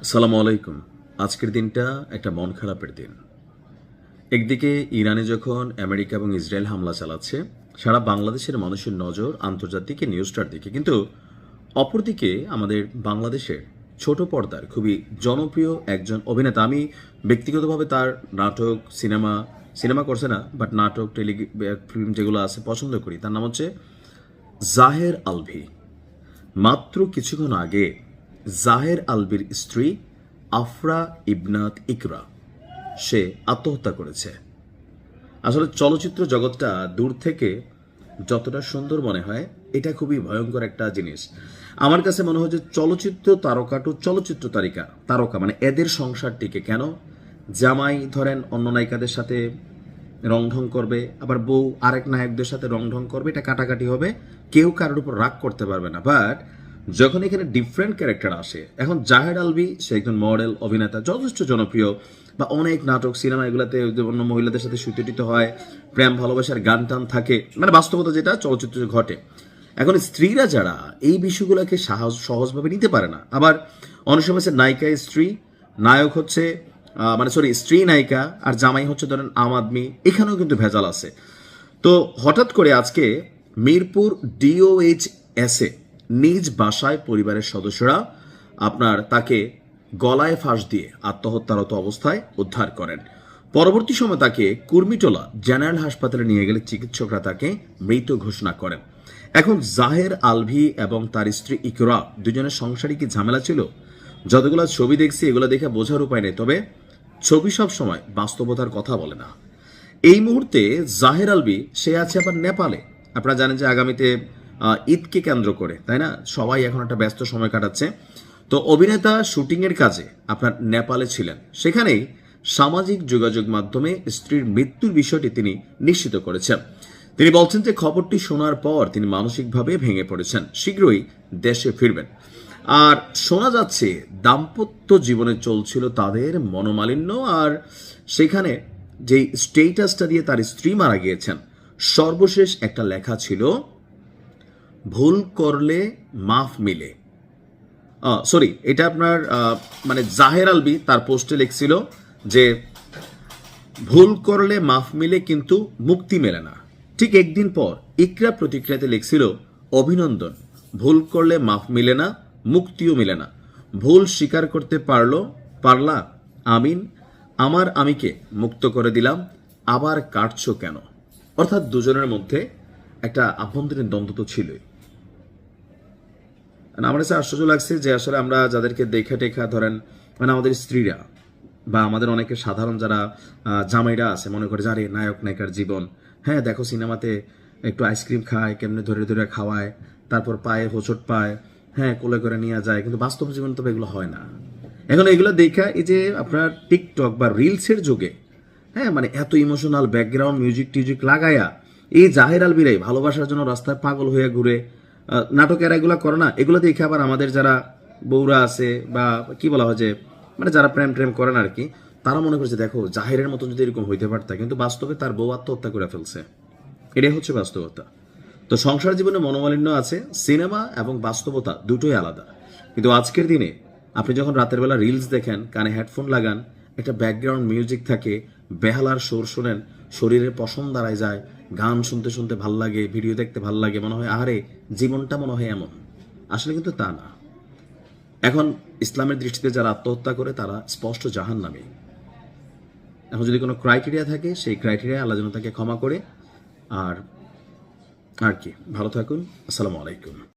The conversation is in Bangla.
আসসালামু আলাইকুম। আজকের দিনটা একটা মন খারাপের দিন। একদিকে ইরানে যখন আমেরিকা এবং ইসরায়েল হামলা চালাচ্ছে, সারা বাংলাদেশের মানুষের নজর আন্তর্জাতিক এই নিউজটার দিকে। কিন্তু অপরদিকে আমাদের বাংলাদেশের ছোট পর্দার খুবই জনপ্রিয় একজন অভিনেতা, আমি ব্যক্তিগতভাবে তার নাটক, সিনেমা করছে না, বাট নাটক, ফিল্ম যেগুলো আছে পছন্দ করি। তার নাম হচ্ছে জাহের আলভী। মাত্র কিছুক্ষণ আগে জাহের আলভির স্ত্রী আফরা ইবনাত ইকরা সে আত্মহত্যা করেছে। আসলে চলচ্চিত্র জগৎটা দূর থেকে যতটা সুন্দর মনে হয়, এটা খুবই ভয়ঙ্কর একটা জিনিস। আমার কাছে মনে হয় যে চলচ্চিত্র তারকা টু চলচ্চিত্র তারকা মানে এদের সংসারটিকে কেন জামাই ধরেন অন্য নায়িকাদের সাথে রংঢং করবে, আবার বউ আরেক নায়কদের সাথে রংঢং করবে, এটা কাটাকাটি হবে, কেউ কারোর উপর রাগ করতে পারবে না। বাট যখন এখানে ডিফারেন্ট ক্যারেক্টার আসে, এখন জাহেদ আলভী সে একজন মডেল অভিনেতা, যথেষ্ট জনপ্রিয়, বা অনেক নাটক সিনেমা এগুলাতে অন্য মহিলাদের সাথে সুতিটিত হয়, প্রেম ভালোবাসার গান টান থাকে, মানে বাস্তবতা যেটা চলচ্চিত্রে ঘটে। এখন স্ত্রীরা যারা এই বিষয়গুলোকে সহজভাবে নিতে পারে না, আবার অনেক সময় নায়িকা স্ত্রী, নায়ক হচ্ছে স্ত্রী নায়িকা, আর জামাই হচ্ছে ধরেন আম আদমি, এখানেও কিন্তু ভেজাল আছে। তো হঠাৎ করে আজকে মিরপুর DOHS নিজ বাসায় পরিবারের সদস্যরা তাকে গলায় ফাঁস দিয়ে আত্মহত্যারত অবস্থায় উদ্ধার করেন। পরবর্তী সময় তাকে কুর্মিটোলা জেনারেল হাসপাতালে নিয়ে গেলে চিকিৎসকরা তাকে মৃত ঘোষণা করেন। এখন জাহের আলভী এবং তার স্ত্রী ইকরা দুজনের সংসারে কি ঝামেলা ছিল? যতগুলো ছবি দেখছি এগুলো দেখে বোঝার উপায় নেই, তবে ছবি সব সময় বাস্তবতার কথা বলে না। এই মুহূর্তে জাহের আলভী সে আছে আবার নেপালে। আপনারা জানেন যে আগামীতে ঈদকে কেন্দ্র করে, তাই না, সবাই এখন একটা ব্যস্ত সময় কাটাচ্ছে। তো অভিনেতা শুটিংয়ের কাজে নেপালে ছিলেন, সেখানেই সামাজিক যোগাযোগ মাধ্যমে স্ত্রীর মৃত্যুর বিষয়টি তিনি নিশ্চিত করেছেন। তিনি বলছেন যে খবরটি শোনার পর তিনি মানসিকভাবে ভেঙে পড়েছেন, শীঘ্রই দেশে ফিরবেন। আর শোনা যাচ্ছে দাম্পত্য জীবনে চলছিল তাদের মনোমালিন্য, আর সেখানে যে স্টেটাসটা দিয়ে তার স্ত্রী মারা গিয়েছেন, সর্বশেষ একটা লেখা ছিল, ভুল করলে মাফ মিলে। এটা আপনার জাহের আলভী তার পোস্টে লিখছিল যে ভুল করলে মাফ মিলে কিন্তু মুক্তি মেলে না। ঠিক একদিন পর ইকরা প্রতিক্রিয়াতে লিখছিল, অভিনন্দন, ভুল করলে মাফ মিলে না, মুক্তিও মিলে না, ভুল স্বীকার করতে পারলা, আমিন, আমার আমিকে মুক্ত করে দিলাম, আবার কাটছো কেন? অর্থাৎ দুজনের মধ্যে একটা আভ্যন্তরীণ দ্বন্দ্ব তো ছিলই। আমার কাছে আশ্চর্য লাগছে যে আসলে আমরা যাদেরকে দেখা টেখা ধরেন, আমাদের স্ত্রীরা বা আমাদের অনেকে সাধারণ যারা জামাইরা আছে, মনে করে যারে নায়ক নায়িকার জীবন, হ্যাঁ দেখো সিনেমাতে একটু আইসক্রিম খায়, কেমনে ধরে ধরে খাওয়ায়, তারপর পায়ে হোঁচট পায়, হ্যাঁ কোলে করে নিয়ে যায়, কিন্তু বাস্তব জীবন তো এগুলো হয় না। এখন এগুলো দেখা এই যে আপনার টিকটক বা রিলসের যুগে, হ্যাঁ এত ইমোশনাল ব্যাকগ্রাউন্ড মিউজিক টিউজিক লাগাইয়া এই জাহের আলভীরাই ভালোবাসার জন্য রাস্তায় পাগল হয়ে ঘুরে, নাটকের এগুলা করে না। এগুলো দেখে আবার আমাদের যারা বউরা আছে বা কি বলা হয় যে যারা প্রেম প্রেম করেন আর কি, তারা মনে করছে দেখো জাহেরের মতো যদি এরকম হইতে পারত, কিন্তু বাস্তবে তার বউ আত্মহত্যা করে ফেলছে। এটাই হচ্ছে বাস্তবতা। তো সংসার জীবনে মনোমালিন্য আছে, সিনেমা এবং বাস্তবতা দুটোই আলাদা। কিন্তু আজকের দিনে আপনি যখন রাতের বেলা রিলস দেখেন, কানে হেডফোন লাগান, একটা ব্যাকগ্রাউন্ড মিউজিক থাকে, বেহালার সুর শোনেন, শরীরের পশম দাঁড়ায় যায়, গান শুনতে শুনতে ভাল লাগে, ভিডিও দেখতে ভাল লাগে, মনে হয় আরে জীবনটা মনে হয় এমন। আসলে কিন্তু তা না। এখন ইসলামের দৃষ্টিতে যারা আত্মহত্যা করে তারা স্পষ্ট জাহান্নামী। এখন যদি কোনো ক্রাইটেরিয়া থাকে, সেই ক্রাইটেরিয়া আল্লাহ যেন তাকে ক্ষমা করে। আর কি, ভালো থাকুন। আসসালামু আলাইকুম।